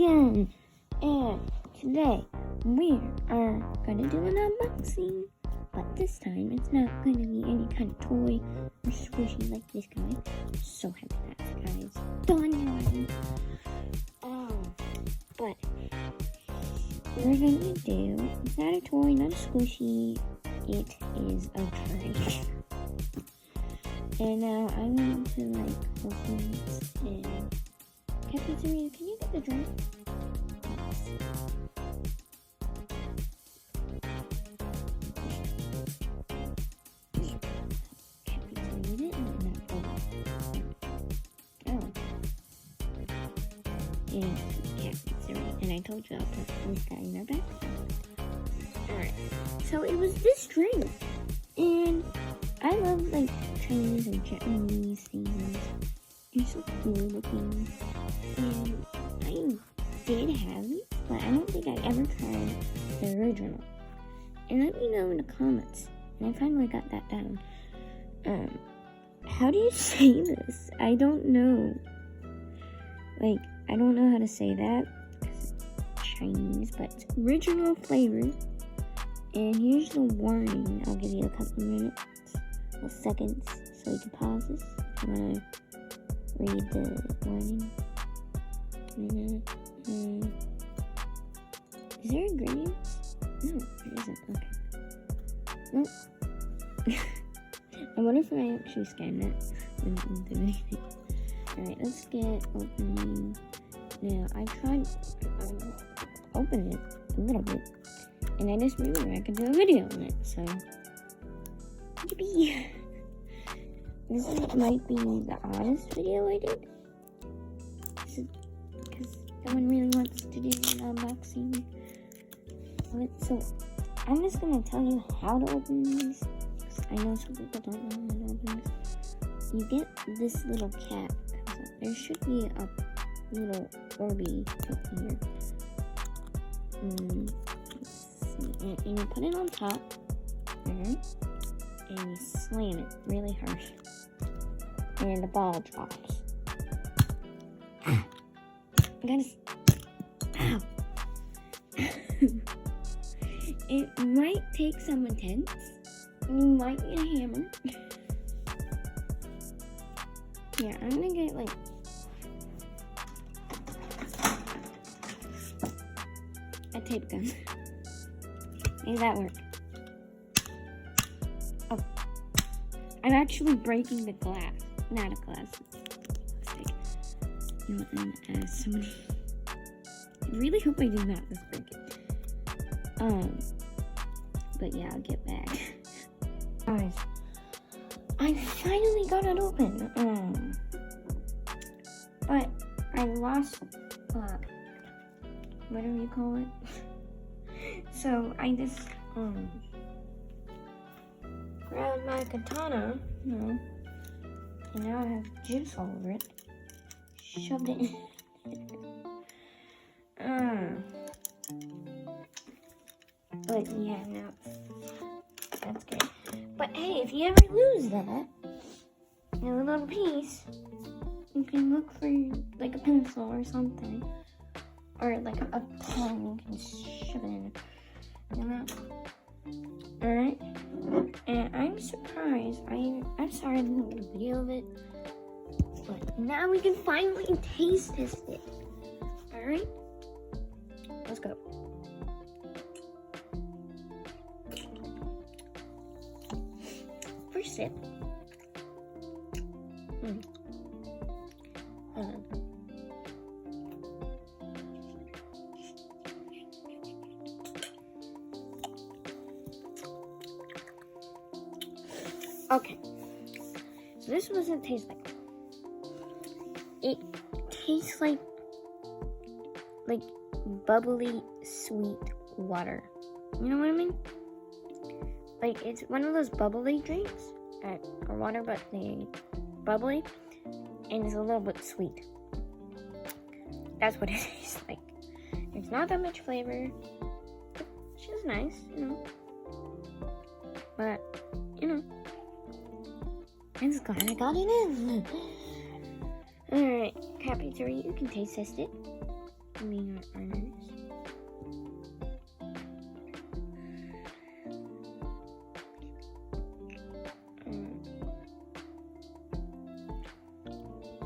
again, and today we are gonna do an unboxing, but this time it's not gonna be any kind of toy or squishy like this guy. So happy that guy's done already. But we're gonna do, it's not a toy, not a squishy, it is a drink. And now I want to open this and Cafeteria, can you get the drink? And I told you I'll put this guy in our back. Alright, so it was this drink. And I love Chinese and Japanese things. They're so cool looking. And I did have it, but I don't think I ever tried the original. And let me know in the comments. And I finally got that down. How do you say this? I don't know. I don't know how to say that. It's Chinese, but it's original flavor. And here's the warning. I'll give you a couple minutes, or seconds, so you can pause this. If you want to read the warning. Is there ingredients? No, there isn't. Okay. Nope. I wonder if I actually scan that and do anything. Alright, let's get opening. Now, I tried opening it a little bit, and I just remembered I could do a video on it, so yippee! This might be the oddest video I did, because no one really wants to do an unboxing. So, I'm just gonna tell you how to open these, because I know some people don't know how to open this. You get this little cap. There should be a little Orby up here. Let's see. And you put it on top. And you slam it really hard. And the ball drops. Ow. It might take some intense. You might need a hammer. Yeah, I'm gonna get a tape gun. Maybe that work. Oh, I'm actually breaking the glass. Not a glass. You know, and as somebody, I really hope I do not just break it. But yeah, I'll get back. Guys, I finally got it open. But I lost, whatever you call it. So I just, grabbed my katana, and now I have juice all over it. Shoved it in. But yeah, no, that's good. But hey, if you ever lose that, a little piece, you can look for a pencil or something, or a pen. You can shove it in. Alright, and I'm surprised. I'm sorry I didn't make a video of it, but now we can finally taste test it. Alright, let's go. First sip. Okay, so this is what it tastes like. It tastes like bubbly, sweet water. You know what I mean? It's one of those bubbly drinks, or water, but they bubbly, and it's a little bit sweet. That's what it tastes like. There's not that much flavor. It's just nice, But, I'm just glad I got it in. Alright, Cafeteria, you can taste test it. me our honors.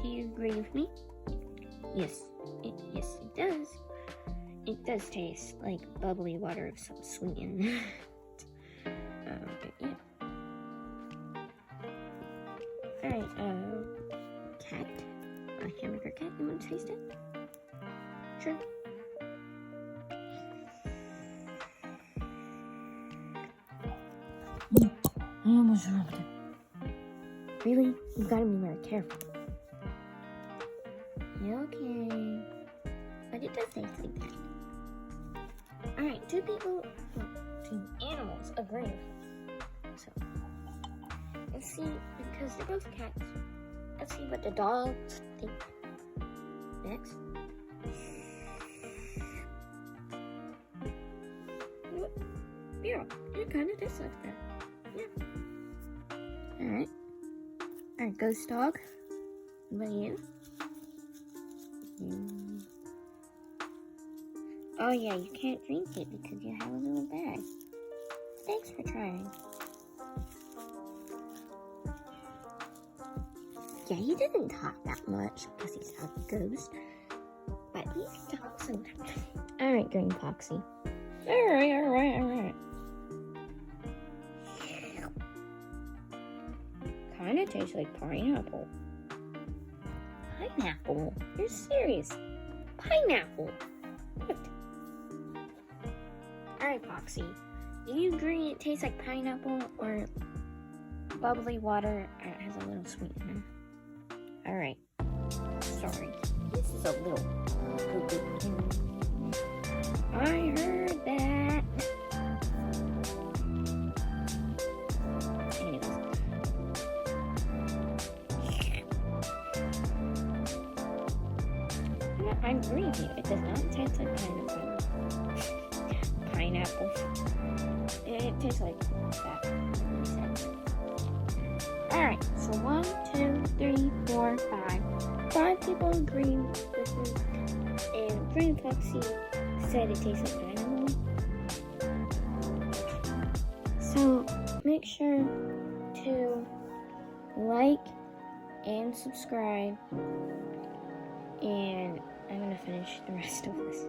Do you agree with me? Yes, it does. It does taste like bubbly water with some sweet in it. Yeah. Alright, cat. A hamburger cat. You want to taste it? Sure. I almost rubbed it. Really? You gotta be more careful. Okay. But it does taste like that. Alright, two animals agree. So, let's see, because they're both cats. Let's see what the dogs think. Next. Yeah, it kind of tastes like that. Yeah. Alright. Alright, ghost dog. What about you? Oh yeah, you can't drink it because you have a little bag. Thanks for trying. Yeah, he doesn't talk that much because he's not a ghost. But he talks sometimes. Alright, Green Foxy. Alright. Kinda tastes like pineapple. Pineapple? You're serious? Pineapple? What? Alright, Foxy. Do you agree it tastes like pineapple or bubbly water has a little sweetener? Alright. Sorry. This is a little poo-poo. I heard that. Anyways. I agree with you. It does not taste like pineapple. It tastes like that. Alright, so 1, 2, 3, 4, 5. 5 people agree with me. And Green Foxy said it tastes like pineapple. So make sure to like and subscribe. And I'm gonna finish the rest of this.